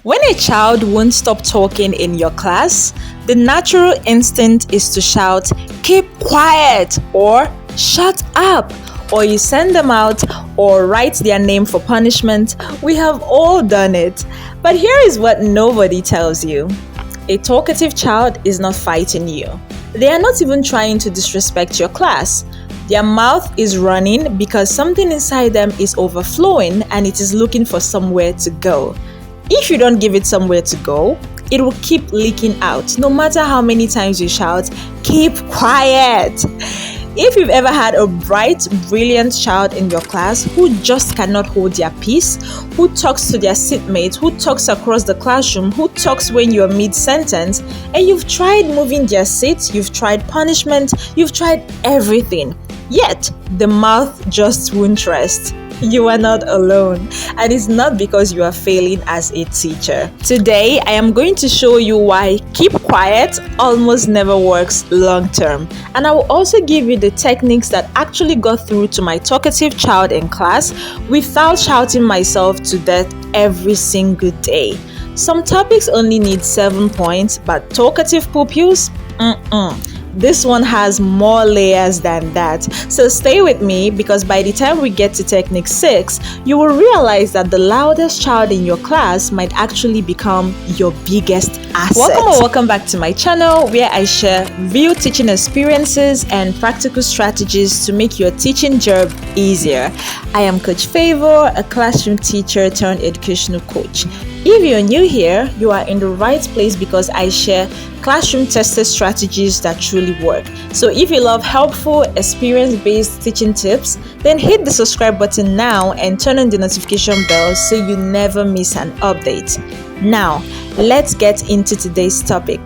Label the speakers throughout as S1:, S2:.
S1: When a child won't stop talking in your class, the natural instinct is to shout, "Keep quiet," or "Shut up," or you send them out or write their name for punishment. We have all done it. But here is what nobody tells you. A talkative child is not fighting you. They are not even trying to disrespect your class. Their mouth is running because something inside them is overflowing and it is looking for somewhere to go. If you don't give it somewhere to go, it will keep leaking out no matter how many times you shout, "Keep quiet." If you've ever had a bright, brilliant child in your class who just cannot hold their peace, who talks to their seatmates, who talks across the classroom, who talks when you're mid-sentence, and you've tried moving their seat, you've tried punishment, you've tried everything, yet the mouth just won't rest. You are not alone, and it's not because you are failing as a teacher. Today, I am going to show you why keep quiet almost never works long term, and I will also give you the techniques that actually got through to my talkative child in class without shouting myself to death every single day. Some topics only need 7 points, but talkative pupils, this one has more layers than that. So stay with me, because by the time we get to technique 6, you will realize that the loudest child in your class might actually become your biggest asset. Welcome back to my channel, where I share real teaching experiences and practical strategies to make your teaching job easier. I am Coach Favor, a classroom teacher turned educational coach. If you're new here, you are in the right place, because I share classroom tested strategies that truly work. So if you love helpful, experience-based teaching tips, then hit the subscribe button now and turn on the notification bell so you never miss an update. Now, let's get into today's topic: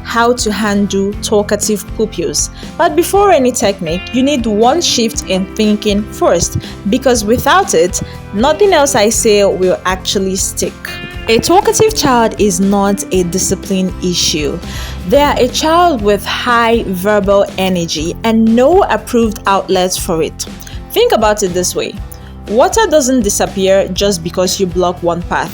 S1: how to handle talkative pupils. But before any technique, you need one shift in thinking first, because without it, nothing else I say will actually stick. A talkative child is not a discipline issue. They are a child with high verbal energy and no approved outlets for it. Think about it this way: water doesn't disappear just because you block one path.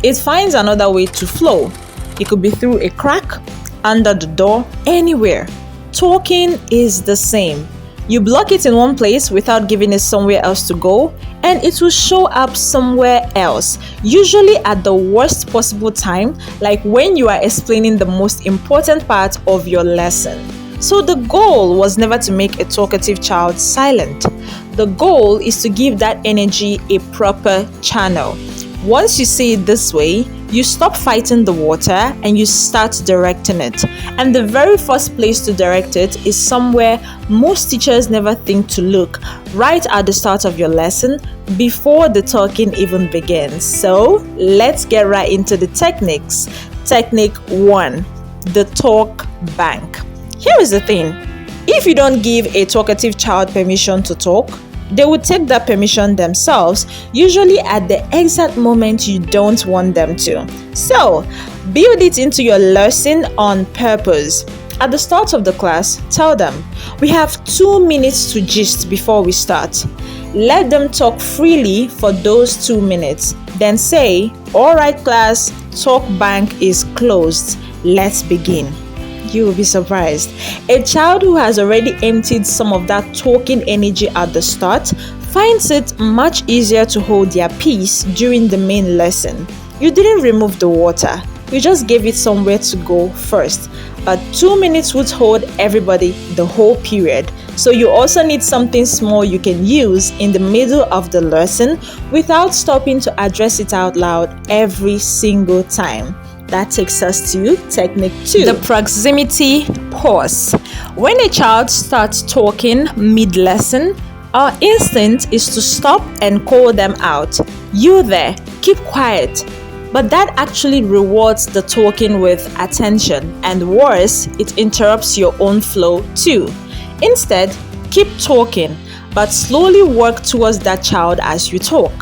S1: It finds another way to flow. It could be through a crack, under the door, anywhere. Talking is the same. You block it in one place without giving it somewhere else to go, and it will show up somewhere else, usually at the worst possible time, like when you are explaining the most important part of your lesson. So the goal was never to make a talkative child silent. The goal is to give that energy a proper channel. Once you see it this way, you stop fighting the water and you start directing it. And the very first place to direct it is somewhere most teachers never think to look, right at the start of your lesson, before the talking even begins. So let's get right into the techniques. Technique 1, the talk bank. Here is the thing: if you don't give a talkative child permission to talk, they will take that permission themselves, usually at the exact moment you don't want them to. So, build it into your lesson on purpose. At the start of the class, tell them, "We have 2 minutes to gist before we start." Let them talk freely for those 2 minutes. Then say, "All right, class, talk bank is closed. Let's begin." You will be surprised. A child who has already emptied some of that talking energy at the start finds it much easier to hold their peace during the main lesson. You didn't remove the water, you just gave it somewhere to go first. But 2 minutes would hold everybody the whole period. So you also need something small you can use in the middle of the lesson without stopping to address it out loud every single time. That takes us to technique 2, the proximity pause. When a child starts talking mid-lesson, our instinct is to stop and call them out. "You there, keep quiet." But that actually rewards the talking with attention, and worse, it interrupts your own flow too. Instead, keep talking, but slowly work towards that child as you talk.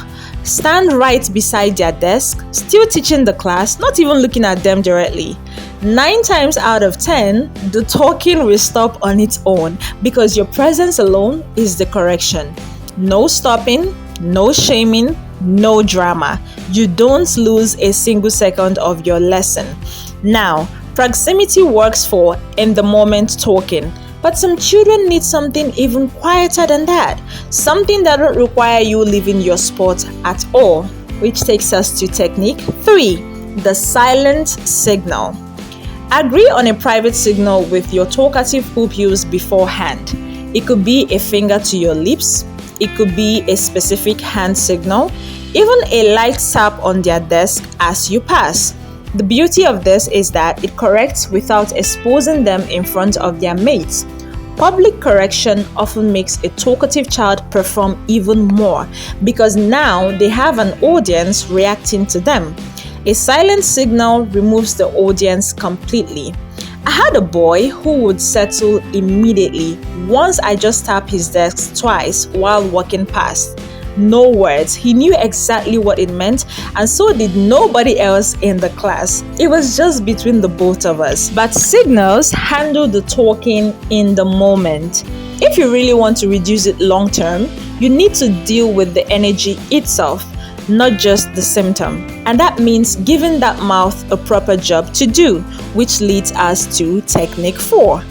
S1: Stand right beside their desk, still teaching the class, not even looking at them directly. 9 times out of 10, the talking will stop on its own, because your presence alone is the correction. No stopping, no shaming, no drama. You don't lose a single second of your lesson. Now, proximity works for in the moment talking, but some children need something even quieter than that, something that don't require you leaving your spot at all, which takes us to technique 3, the silent signal. Agree on a private signal with your talkative pupils beforehand. It could be a finger to your lips, it could be a specific hand signal, even a light tap on their desk as you pass. The beauty of this is that it corrects without exposing them in front of their mates. Public correction often makes a talkative child perform even more because now they have an audience reacting to them. A silent signal removes the audience completely. I had a boy who would settle immediately once I just tapped his desk twice while walking past. No words. He knew exactly what it meant, and so did nobody else in the class. It was just between the both of us. But signals handle the talking in the moment. If you really want to reduce it long term, you need to deal with the energy itself, not just the symptom. And that means giving that mouth a proper job to do, which leads us to technique 4.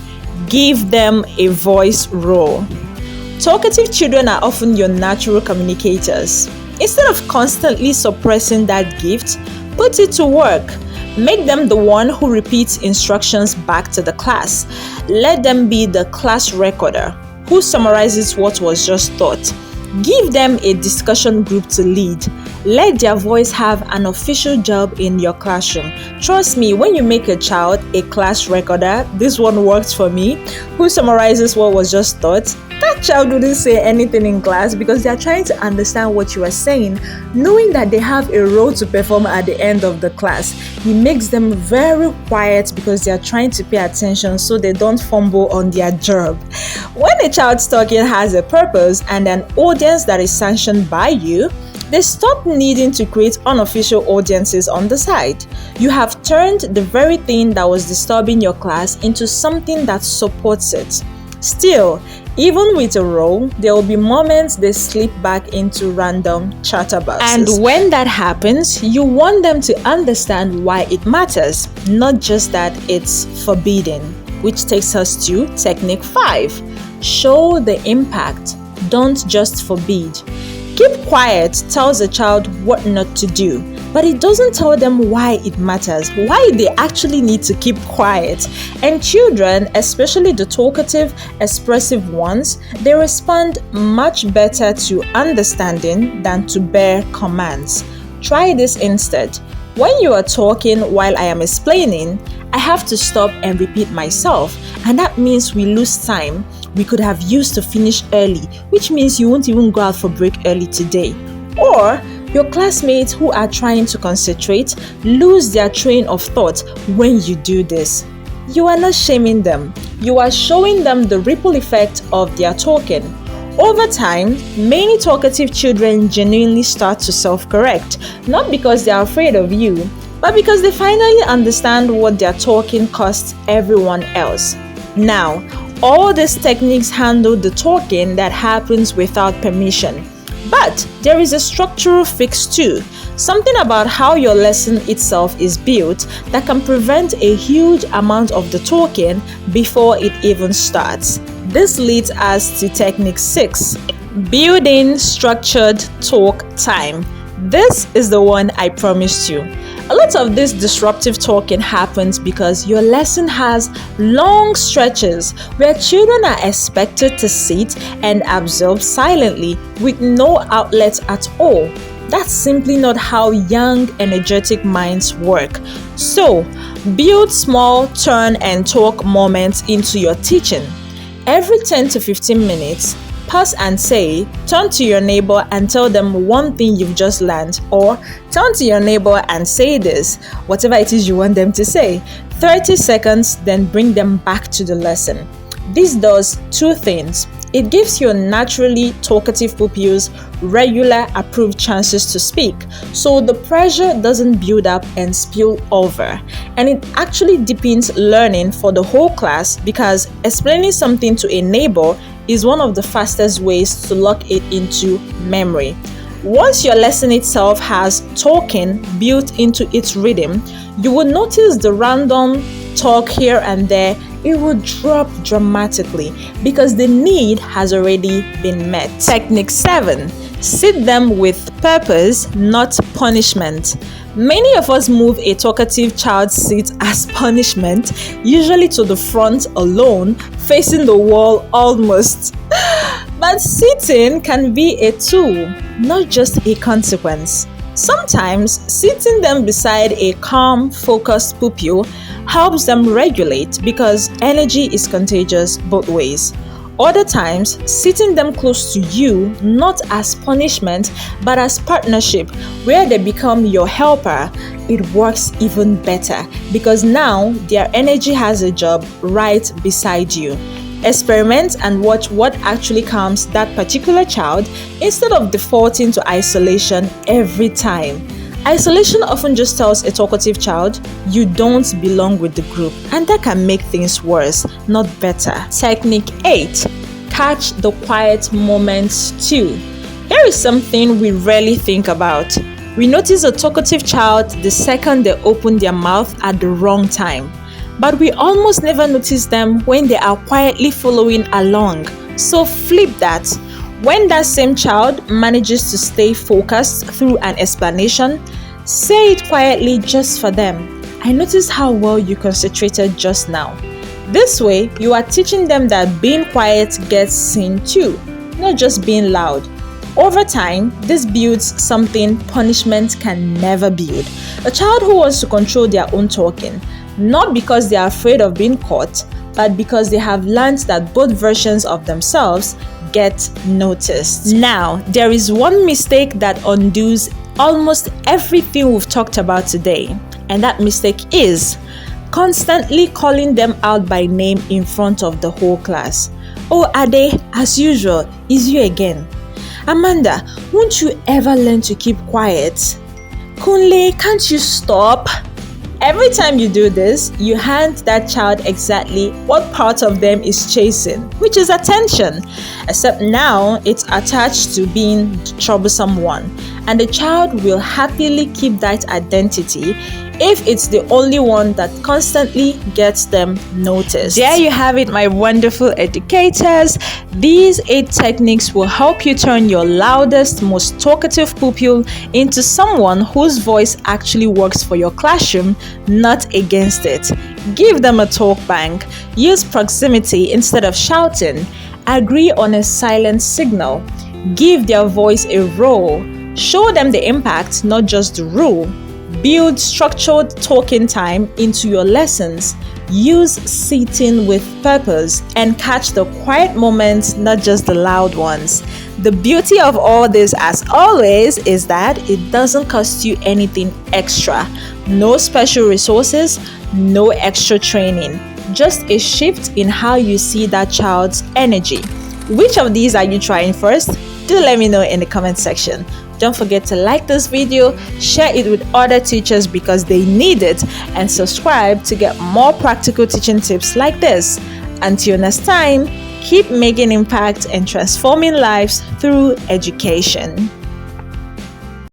S1: Give them a voice role. Talkative children are often your natural communicators. Instead of constantly suppressing that gift, put it to work. Make them the one who repeats instructions back to the class. Let them be the class recorder who summarizes what was just taught. Give them a discussion group to lead. Let their voice have an official job in your classroom. Trust me, when you make a child a class recorder, this one worked for me, who summarizes what was just taught, that child wouldn't say anything in class because they are trying to understand what you are saying, knowing that they have a role to perform at the end of the class. It makes them very quiet because they are trying to pay attention so they don't fumble on their job. When a child's talking has a purpose and an audience that is sanctioned by you, they stop needing to create unofficial audiences on the side. You have turned the very thing that was disturbing your class into something that supports it. Still, even with a role, there will be moments they slip back into random chatterboxes. And when that happens, you want them to understand why it matters, not just that it's forbidden. Which takes us to technique 5. Show the impact. Don't just forbid. Keep quiet tells a child what not to do, but it doesn't tell them why it matters, why they actually need to keep quiet. And children, especially the talkative, expressive ones, they respond much better to understanding than to bare commands. Try this instead. When you are talking while I am explaining, I have to stop and repeat myself, and that means we lose time we could have used to finish early, which means you won't even go out for break early today. Or your classmates who are trying to concentrate lose their train of thought when you do this. You are not shaming them, you are showing them the ripple effect of their talking. Over time, many talkative children genuinely start to self-correct, not because they are afraid of you, but because they finally understand what their talking costs everyone else. Now, all these techniques handle the talking that happens without permission. But there is a structural fix too, something about how your lesson itself is built that can prevent a huge amount of the talking before it even starts. This leads us to technique 6, building structured talk time. This is the one I promised you. A lot of this disruptive talking happens because your lesson has long stretches where children are expected to sit and absorb silently with no outlet at all. That's simply not how young, energetic minds work. So, build small turn and talk moments into your teaching. Every 10 to 15 minutes, pause and say, turn to your neighbor and tell them one thing you've just learned, or turn to your neighbor and say this, whatever it is you want them to say. 30 seconds, then bring them back to the lesson. This does two things. It gives your naturally talkative pupils regular approved chances to speak, so the pressure doesn't build up and spill over. And it actually deepens learning for the whole class because explaining something to a neighbor is one of the fastest ways to lock it into memory. Once your lesson itself has talking built into its rhythm, you will notice the random talk here and there, it will drop dramatically because the need has already been met. Technique 7. Sit them with purpose, not punishment. Many of us move a talkative child's seat as punishment, usually to the front alone, facing the wall almost. But sitting can be a tool, not just a consequence. Sometimes sitting them beside a calm, focused pupil helps them regulate because energy is contagious both ways. Other times, sitting them close to you, not as punishment, but as partnership, where they become your helper, it works even better because now their energy has a job right beside you. Experiment and watch what actually calms that particular child instead of defaulting to isolation every time. Isolation often just tells a talkative child you don't belong with the group, and that can make things worse, not better. Technique 8. Catch the quiet moments too. Here is something we rarely think about. We notice a talkative child the second they open their mouth at the wrong time, but we almost never notice them when they are quietly following along. So flip that. When that same child manages to stay focused through an explanation, say it quietly just for them. I noticed how well you concentrated just now. This way, you are teaching them that being quiet gets seen too, not just being loud. Over time, this builds something punishment can never build. A child who wants to control their own talking, not because they are afraid of being caught, but because they have learned that both versions of themselves get noticed. Now, there is one mistake that undoes almost everything we've talked about today, and that mistake is constantly calling them out by name in front of the whole class. Oh, Ade, as usual, is you again. Amanda, won't you ever learn to keep quiet? Kunle, can't you stop? Every time you do this, you hand that child exactly what part of them is chasing, which is attention. Except now, it's attached to being the troublesome one, and the child will happily keep that identity if it's the only one that constantly gets them noticed. There you have it, my wonderful educators. These 8 techniques will help you turn your loudest, most talkative pupil into someone whose voice actually works for your classroom, not against it. Give them a talk bank. Use proximity instead of shouting. Agree on a silent signal. Give their voice a role. Show them the impact, not just the rule. Build structured talking time into your lessons. Use sitting with purpose and catch the quiet moments, not just the loud ones. The beauty of all this, as always, is that it doesn't cost you anything extra. No special resources, no extra training. Just a shift in how you see that child's energy. Which of these are you trying first? Do let me know in the comment section. Don't forget to like this video, share it with other teachers because they need it, and subscribe to get more practical teaching tips like this. Until next time, keep making impact and transforming lives through education.